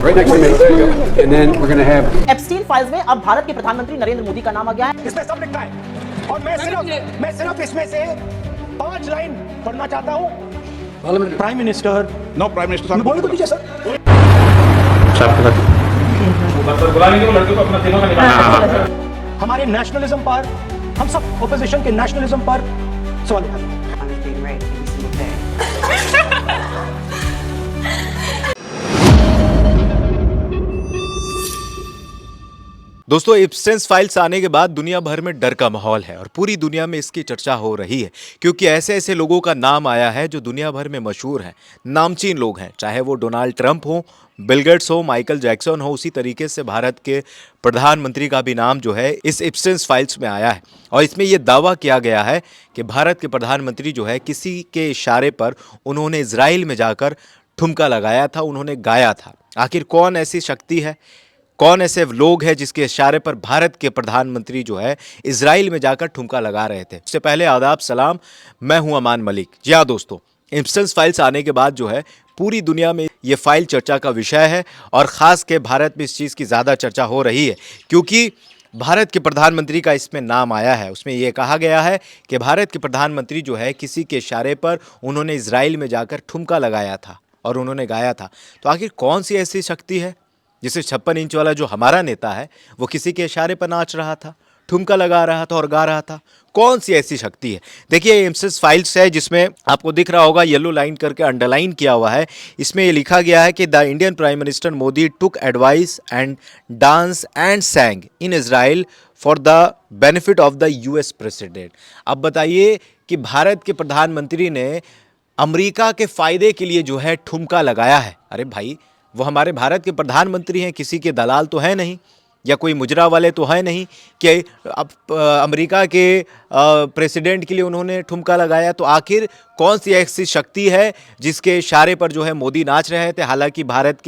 Right next to me. There you go. And then we're going to have Epstein files में अब भारत के प्रधानमंत्री नरेंद्र मोदी का नाम आ गया है। इसमें सब लिखा है और मैं सिर्फ इसमें से 5 लाइन पढ़ना चाहता हूँ। Prime minister no prime minister बोलने को दीजिए सर। हमारे नेशनलिज्म पर, हम सब ओपोजिशन के नेशनलिज्म पर सवाल उठाते हैं। I was being raped every single day. दोस्तों, एप्स्टेन फाइल्स आने के बाद दुनिया भर में डर का माहौल है और पूरी दुनिया में इसकी चर्चा हो रही है क्योंकि ऐसे ऐसे लोगों का नाम आया है जो दुनिया भर में मशहूर हैं, नामचीन लोग हैं, चाहे वो डोनाल्ड ट्रंप हो, बिल गेट्स हो, माइकल जैक्सन हो। उसी तरीके से भारत के प्रधानमंत्री का भी नाम जो है इस एप्स्टेन फाइल्स में आया है और इसमें यह दावा किया गया है कि भारत के प्रधानमंत्री जो है किसी के इशारे पर उन्होंने इजराइल में जाकर ठुमका लगाया था, उन्होंने गाया था। आखिर कौन ऐसी शक्ति है, कौन ऐसे लोग हैं जिसके इशारे पर भारत के प्रधानमंत्री जो है इजराइल में जाकर ठुमका लगा रहे थे। उससे पहले आदाब सलाम, मैं हूं अमान मलिक। जी हाँ दोस्तों, एप्स्टेन फाइल्स आने के बाद जो है पूरी दुनिया में ये फाइल चर्चा का विषय है और ख़ास के भारत में इस चीज़ की ज़्यादा चर्चा हो रही है क्योंकि भारत के प्रधानमंत्री का इसमें नाम आया है। उसमें यह कहा गया है कि भारत के प्रधानमंत्री जो है किसी के इशारे पर उन्होंने इजराइल में जाकर ठुमका लगाया था और उन्होंने गाया था। तो आखिर कौन सी ऐसी शक्ति है जिसे 56 इंच वाला जो हमारा नेता है वो किसी के इशारे पर नाच रहा था, ठुमका लगा रहा था और गा रहा था? कौन सी ऐसी शक्ति है? देखिए, एप्स्टेन फाइल्स है जिसमें आपको दिख रहा होगा येलो लाइन करके अंडरलाइन किया हुआ है। इसमें ये लिखा गया है कि the Indian prime minister Modi took advice and dance and सैंग in Israel for the benefit of the US president. अब बताइए कि भारत के प्रधानमंत्री ने अमेरिका के फायदे के लिए जो है ठुमका लगाया है। अरे भाई, वो हमारे भारत के प्रधानमंत्री हैं, किसी के दलाल तो है नहीं या कोई मुजरा वाले तो है नहीं कि अब अमेरिका के प्रेसिडेंट के लिए उन्होंने ठुमका लगाया। तो आखिर कौन सी ऐसी शक्ति है जिसके इशारे पर जो है मोदी नाच रहे थे? हालांकि भारत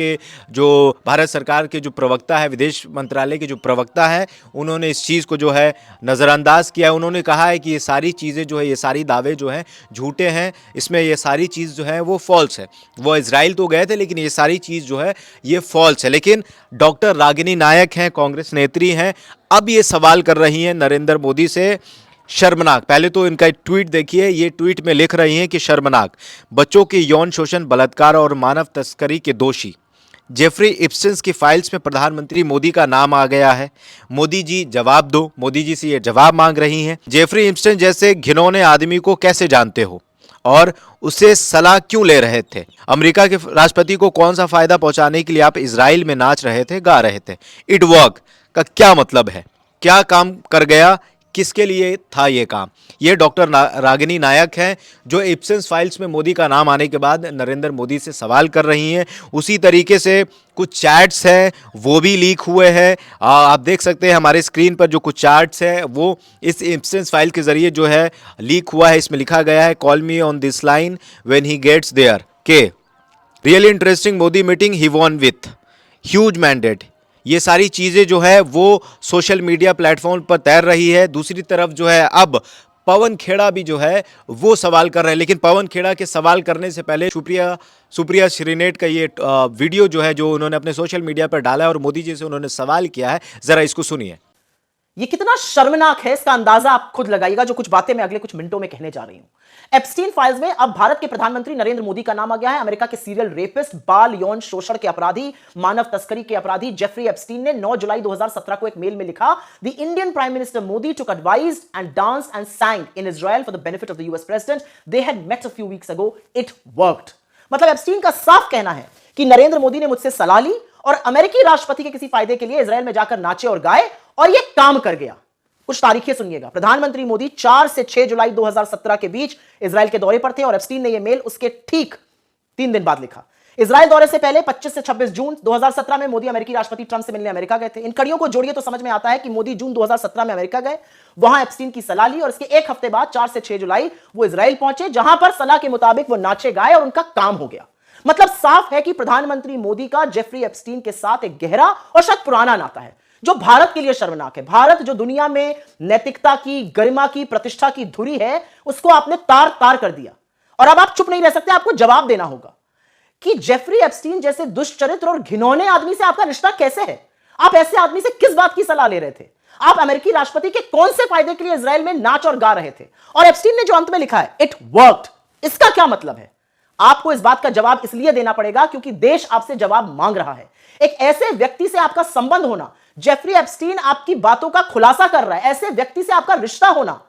सरकार के जो प्रवक्ता है, विदेश मंत्रालय के जो प्रवक्ता है, उन्होंने इस चीज़ को जो है नज़रअंदाज किया है। उन्होंने कहा है कि ये सारी चीज़ें जो है, ये सारी दावे जो हैं झूठे हैं, इसमें ये सारी चीज़ जो है वो फॉल्स है। वो इजराइल तो गए थे लेकिन ये सारी चीज़ जो है ये फॉल्स है। लेकिन डॉक्टर रागिनी नायक हैं, कांग्रेस नेत्री हैं, अब ये सवाल कर रही हैं नरेंद्र मोदी से। शर्मनाक, पहले तो इनका ट्वीट देखिए। ये ट्वीट में लिख रही हैं कि शर्मनाक, बच्चों के यौन शोषण, बलात्कार और मानव तस्करी के दोषी जेफरी एप्स्टेन की फाइल्स में प्रधानमंत्री मोदी का नाम आ गया है। मोदी जी जवाब दो। मोदी जी से ये जवाब मांग रही हैं। जेफरी एप्स्टेन जैसे घिनौने आदमी को कैसे जानते हो और उससे सलाह क्यों ले रहे थे? अमेरिका के राष्ट्रपति को कौन सा फायदा पहुंचाने के लिए आप इजराइल में नाच रहे थे, गा रहे थे? इट वर्क का क्या मतलब है? क्या काम कर गया? किसके लिए था ये काम? ये डॉक्टर रागिनी नायक हैं जो एप्स्टेन फाइल्स में मोदी का नाम आने के बाद नरेंद्र मोदी से सवाल कर रही हैं। उसी तरीके से कुछ चैट्स हैं वो भी लीक हुए हैं। आप देख सकते हैं हमारे स्क्रीन पर जो कुछ चैट्स हैं वो इस एप्स्टेन फाइल के जरिए जो है लीक हुआ है। इसमें लिखा गया है, call me on this line when he gets there के really interesting Modi meeting he won with huge mandate. ये सारी चीज़ें जो है वो सोशल मीडिया प्लेटफॉर्म पर तैर रही है। दूसरी तरफ जो है अब पवन खेड़ा भी जो है वो सवाल कर रहे हैं, लेकिन पवन खेड़ा के सवाल करने से पहले सुप्रिया श्रीनेट का ये वीडियो जो है जो उन्होंने अपने सोशल मीडिया पर डाला है और मोदी जी से उन्होंने सवाल किया है, ज़रा इसको सुनिए। ये कितना शर्मनाक है इसका अंदाजा आप खुद लगाइएगा, जो कुछ बातें मैं अगले कुछ मिनटों में कहने जा रही हूं। एप्स्टीन फाइल्स में अब भारत के प्रधानमंत्री नरेंद्र मोदी का नाम आ गया है। अमेरिका के सीरियल रेपिस्ट, बाल यौन शोषण के अपराधी, मानव तस्करी के अपराधी जेफरी एप्स्टीन ने 9 जुलाई 2017 को एक मेल में लिखा, the Indian prime minister Modi took advice and dance and sang in Israel for the benefit of the US president. They had met a few weeks ago, it worked. मतलब Epstein का साफ कहना है कि नरेंद्र मोदी ने मुझसे सलाह ली और अमेरिकी राष्ट्रपति के किसी फायदे के लिए इजराइल में जाकर नाचे और गाए और यह काम कर गया। कुछ तारीखें सुनिएगा। प्रधानमंत्री मोदी 4 से 6 जुलाई 2017 के बीच इजराइल के दौरे पर थे और एप्स्टीन ने यह मेल उसके ठीक 3 दिन बाद लिखा। इजराइल दौरे से पहले 25 से 26 जून 2017 में मोदी अमेरिकी राष्ट्रपति ट्रंप से मिलने अमेरिका गए थे। इन कड़ियों को जोड़िए तो समझ में आता है कि मोदी जून 2017 में अमेरिका गए, वहां एप्स्टीन की सलाह ली और इसके एक हफ्ते बाद 4 से 6 जुलाई वो इजराइल पहुंचे, जहां पर सलाह के मुताबिक वो नाचे गाए और उनका काम हो गया। मतलब साफ है कि प्रधानमंत्री मोदी का जेफरी एप्स्टीन के साथ एक गहरा और शायद पुराना नाता है, जो भारत के लिए शर्मनाक है। भारत जो दुनिया में नैतिकता की, गरिमा की, प्रतिष्ठा की धुरी है, उसको आपने तार तार कर दिया और अब आप चुप नहीं रह सकते, आपको जवाब देना होगा। कि जेफरी एप्स्टीन जैसे दुष्चरित्र और घिनौने आदमी से आपका रिश्ता कैसे है? आप ऐसे आदमी से किस बात की सलाह ले रहे थे? आप अमेरिकी राष्ट्रपति के कौन से फायदे के लिए इजराइल में नाच और गा रहे थे? और एप्स्टीन ने जो अंत में लिखा है, इट वर्कड, इसका क्या मतलब है? आपको इस बात का जवाब इसलिए देना पड़ेगा क्योंकि देश आपसे जवाब मांग रहा है। एक ऐसे व्यक्ति से आपका संबंध होना, जेफरी एप्स्टीन आपकी बातों का खुलासा कर रहा है, ऐसे व्यक्ति से आपका रिश्ता होना,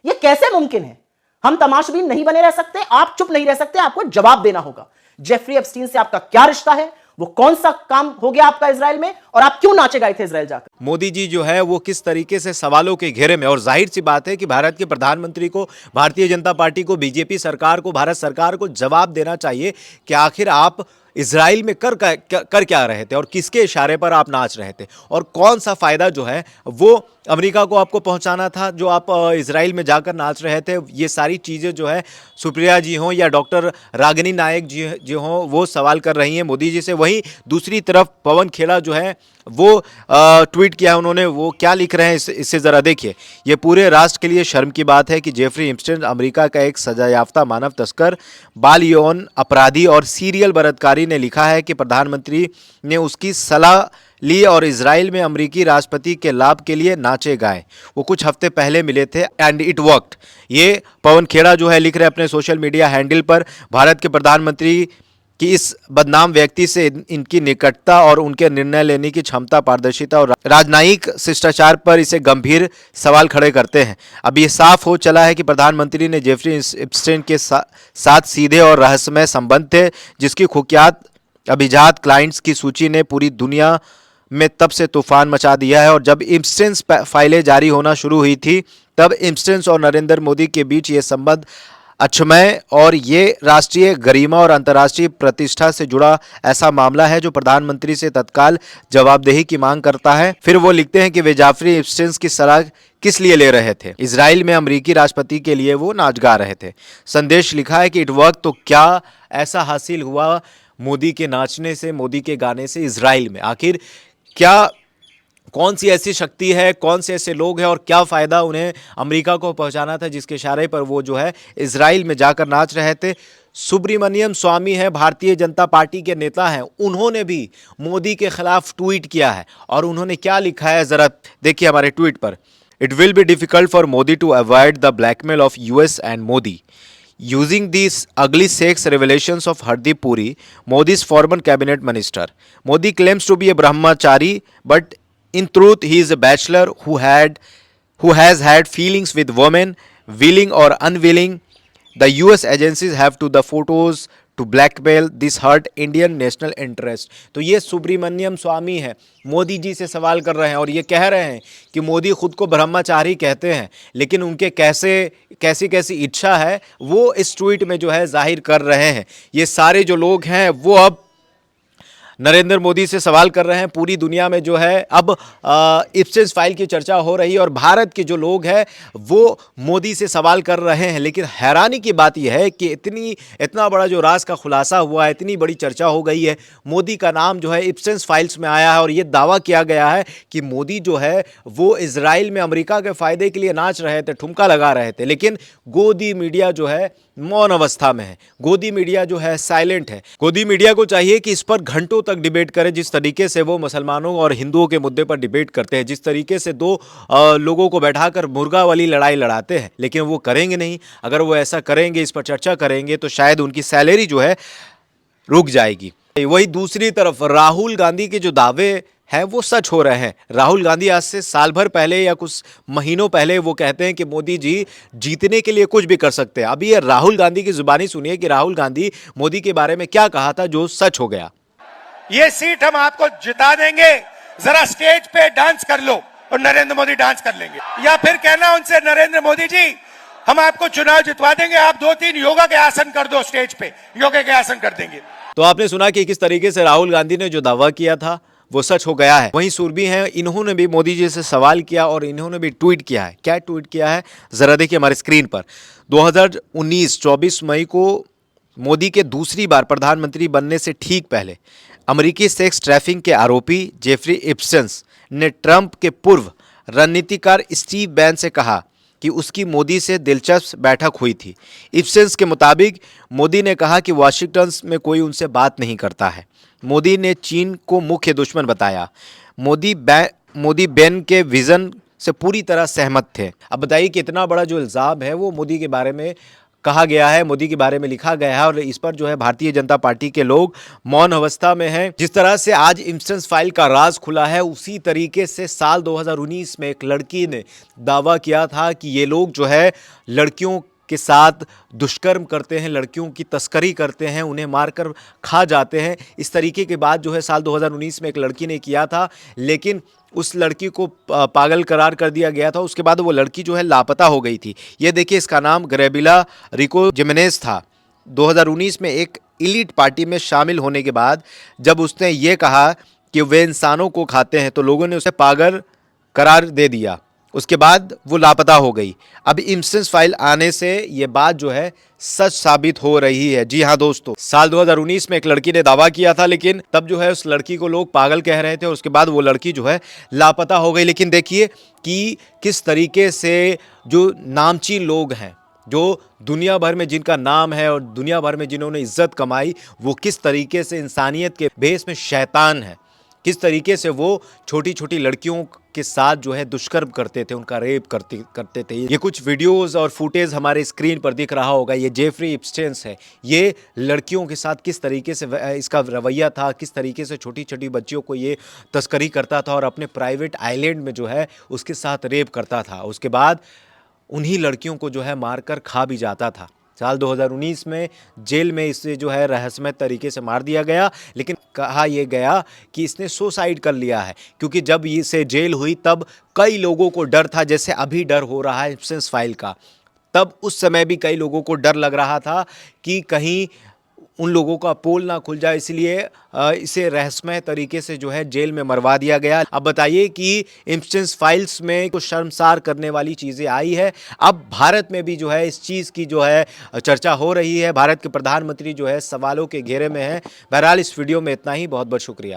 यह कैसे मुमकिन है? हम तमाशबीन नहीं बने रह सकते, आप चुप नहीं रह सकते, आपको जवाब देना होगा। जेफरी एप्स्टीन से आपका क्या रिश्ता है? वो कौन सा काम हो गया आपका इजराइल में, और आप क्यों नाचे गए थे इजराइल जाकर? मोदी जी जो है वो किस तरीके से सवालों के घेरे में, और जाहिर सी बात है कि भारत के प्रधानमंत्री को, भारतीय जनता पार्टी को, बीजेपी सरकार को, भारत सरकार को जवाब देना चाहिए कि आखिर आप इजराइल में कर क्या रहे थे और किसके इशारे पर आप नाच रहे थे, और कौन सा फायदा जो है वो अमेरिका को आपको पहुंचाना था जो आप इजराइल में जाकर नाच रहे थे। ये सारी चीज़ें जो है सुप्रिया जी हों या डॉक्टर रागिनी नायक जी हों वो सवाल कर रही हैं मोदी जी से। वहीं दूसरी तरफ पवन खेड़ा जो है वो ट्वीट किया है उन्होंने, वो क्या लिख रहे हैं इससे ज़रा देखिए। ये पूरे राष्ट्र के लिए शर्म की बात है कि जेफरी एप्स्टीन अमेरिका का एक सजायाफ्ता मानव तस्कर, बाल यौन अपराधी और सीरियल बलात्कारी ने लिखा है कि प्रधानमंत्री ने उसकी सलाह ली और इजराइल में अमेरिकी राष्ट्रपति के लाभ के लिए नाचे गाए। वो कुछ हफ्ते पहले मिले थे एंड इट वर्कड। ये पवन खेड़ा जो है लिख रहे हैं अपने सोशल मीडिया हैंडल पर। भारत के प्रधानमंत्री कि इस बदनाम व्यक्ति से इनकी निकटता और उनके निर्णय लेने की क्षमता, पारदर्शिता और राजनयिक शिष्टाचार पर इसे गंभीर सवाल खड़े करते हैं। अब ये साफ हो चला है कि प्रधानमंत्री ने जेफरी एप्स्टीन के साथ सीधे और रहस्यमय संबंध थे, जिसकी कुख्यात अभिजात क्लाइंट्स की सूची ने पूरी दुनिया में तब से तूफान मचा दिया है। और जब एप्स्टीन फाइलें जारी होना शुरू हुई थी तब एप्स्टीन और नरेंद्र मोदी के बीच ये संबंध अक्षमय और ये राष्ट्रीय गरिमा और अंतर्राष्ट्रीय प्रतिष्ठा से जुड़ा ऐसा मामला है जो प्रधानमंत्री से तत्काल जवाबदेही की मांग करता है। फिर वो लिखते हैं कि वे जेफरी एप्स्टीन की सलाह किस लिए ले रहे थे? इजराइल में अमेरिकी राष्ट्रपति के लिए वो नाच गा रहे थे। संदेश लिखा है कि इट वर्क, तो क्या ऐसा हासिल हुआ मोदी के नाचने से, मोदी के गाने से इजराइल में? आखिर क्या, कौन सी ऐसी शक्ति है, कौन से ऐसे लोग हैं और क्या फ़ायदा उन्हें अमेरिका को पहुंचाना था जिसके इशारे पर वो जो है इजराइल में जाकर नाच रहे थे? सुब्रमण्यम स्वामी है, भारतीय जनता पार्टी के नेता हैं, उन्होंने भी मोदी के खिलाफ ट्वीट किया है और उन्होंने क्या लिखा है ज़रा देखिए हमारे ट्वीट पर। It will be difficult for Modi to avoid the blackmail of US and Modi using these ugly sex revelations of Hardeep Puri, Modi's former cabinet minister. Modi claims to be a brahmachari, but in truth he is a bachelor who has had feelings with women, willing or unwilling. The US agencies have to the photos to blackmail this hurt Indian national interest. तो ये सुब्रमण्यम स्वामी है, मोदी जी से सवाल कर रहे हैं और ये कह रहे हैं कि मोदी खुद को ब्रह्मचारी कहते हैं, लेकिन उनके कैसी इच्छा है वो इस ट्वीट में जो है जाहिर कर रहे हैं। ये सारे जो लोग हैं वो अब नरेंद्र मोदी से सवाल कर रहे हैं। पूरी दुनिया में जो है अब एप्स्टीन फाइल की चर्चा हो रही है और भारत के जो लोग हैं वो मोदी से सवाल कर रहे हैं। लेकिन हैरानी की बात यह है कि इतना बड़ा जो राज का खुलासा हुआ है, इतनी बड़ी चर्चा हो गई है, मोदी का नाम जो है एप्स्टीन फाइल्स में आया है और ये दावा किया गया है कि मोदी जो है वो इजराइल में अमेरिका के फ़ायदे के लिए नाच रहे थे, ठुमका लगा रहे थे। लेकिन गोदी मीडिया जो है मौन अवस्था में है, गोदी मीडिया जो है साइलेंट है। गोदी मीडिया को चाहिए कि इस पर घंटों तक डिबेट करे, जिस तरीके से वो मुसलमानों और हिंदुओं के मुद्दे पर डिबेट करते हैं, जिस तरीके से दो लोगों को बैठाकर मुर्गा वाली लड़ाई लड़ाते हैं। लेकिन वो करेंगे नहीं। अगर वो ऐसा करेंगे, इस पर चर्चा करेंगे, तो शायद उनकी सैलरी जो है रुक जाएगी। वही दूसरी तरफ राहुल गांधी के जो दावे हैं वो सच हो रहे हैं। राहुल गांधी आज से साल भर पहले या कुछ महीनों पहले वो कहते हैं कि मोदी जी जीतने के लिए कुछ भी कर सकते हैं। अभी ये राहुल गांधी की जुबानी सुनिए कि राहुल गांधी मोदी के बारे में क्या कहा था जो सच हो गया। ये सीट हम आपको जिता देंगे, जरा स्टेज पे डांस कर लो और नरेंद्र मोदी डांस कर लेंगे, या फिर कहना उनसे नरेंद्र मोदी जी हम आपको चुनाव जितवा देंगे, आप 2-3 योगा के आसन कर दो, स्टेज पे योगा के आसन कर देंगे। तो आपने सुना कि किस तरीके से राहुल गांधी ने जो दावा किया था वो सच हो गया है। वहीं सुरभि हैं, इन्होंने भी मोदी जी से सवाल किया और इन्होंने भी ट्वीट किया है। क्या ट्वीट किया है जरा देखिए हमारे स्क्रीन पर। 2019 24 मई को मोदी के दूसरी बार प्रधानमंत्री बनने से ठीक पहले अमेरिकी सेक्स ट्रैफिकिंग के आरोपी जेफरी एप्स्टीन ने ट्रंप के पूर्व रणनीतिकार स्टीव बैन से कहा कि उसकी मोदी से दिलचस्प बैठक हुई थी। इप्सेंस के मुताबिक मोदी ने कहा कि वाशिंगटन में कोई उनसे बात नहीं करता है। मोदी ने चीन को मुख्य दुश्मन बताया। मोदी बैन के विजन से पूरी तरह सहमत थे। अब बताइए कि इतना बड़ा जो इल्ज़ाम है वो मोदी के बारे में कहा गया है, मोदी के बारे में लिखा गया है और इस पर जो है भारतीय जनता पार्टी के लोग मौन अवस्था में हैं। जिस तरह से आज इप्सेंस फाइल का राज खुला है, उसी तरीके से साल 2019 में एक लड़की ने दावा किया था कि ये लोग जो है लड़कियों के साथ दुष्कर्म करते हैं, लड़कियों की तस्करी करते हैं, उन्हें मारकर खा जाते हैं। इस तरीके की बात जो है साल 2019 में एक लड़की ने किया था, लेकिन उस लड़की को पागल करार कर दिया गया था। उसके बाद वो लड़की जो है लापता हो गई थी। ये देखिए, इसका नाम गैब्रिएला रिको जिमेनेज था। 2019 में एक एलीट पार्टी में शामिल होने के बाद जब उसने ये कहा कि वे इंसानों को खाते हैं तो लोगों ने उसे पागल करार दे दिया। उसके बाद वो लापता हो गई। अब इप्सेंस फाइल आने से ये बात जो है सच साबित हो रही है। जी हाँ दोस्तों, साल 2019 में एक लड़की ने दावा किया था, लेकिन तब जो है उस लड़की को लोग पागल कह रहे थे और उसके बाद वो लड़की जो है लापता हो गई। लेकिन देखिए कि किस तरीके से जो नामचीन लोग हैं, जो दुनिया भर में जिनका नाम है और दुनिया भर में जिन्होंने इज्जत कमाई, वो किस तरीके से इंसानियत के भेष में शैतान है, किस तरीके से वो छोटी छोटी लड़कियों के साथ जो है दुष्कर्म करते थे, उनका रेप करते थे। ये कुछ वीडियोस और फुटेज हमारे स्क्रीन पर दिख रहा होगा। ये जेफरी इप्स्टेन्स है। ये लड़कियों के साथ किस तरीके से इसका रवैया था, किस तरीके से छोटी छोटी बच्चियों को ये तस्करी करता था और अपने प्राइवेट आइलैंड में जो है उसके साथ रेप करता था। उसके बाद उन्हीं लड़कियों को जो है मारकर खा भी जाता था। साल 2019 में जेल में इसे जो है रहस्यमय तरीके से मार दिया गया, लेकिन कहा यह गया कि इसने सुसाइड कर लिया है, क्योंकि जब इसे जेल हुई तब कई लोगों को डर था, जैसे अभी डर हो रहा है इप्सेंस फाइल का। तब उस समय भी कई लोगों को डर लग रहा था कि कहीं उन लोगों का पोल ना खुल जाए, इसलिए इसे रहस्यमय तरीके से जो है जेल में मरवा दिया गया। अब बताइए कि इप्सेंस फाइल्स में कुछ शर्मसार करने वाली चीज़ें आई है। अब भारत में भी जो है इस चीज़ की जो है चर्चा हो रही है। भारत के प्रधानमंत्री जो है सवालों के घेरे में हैं। बहरहाल इस वीडियो में इतना ही। बहुत बहुत शुक्रिया।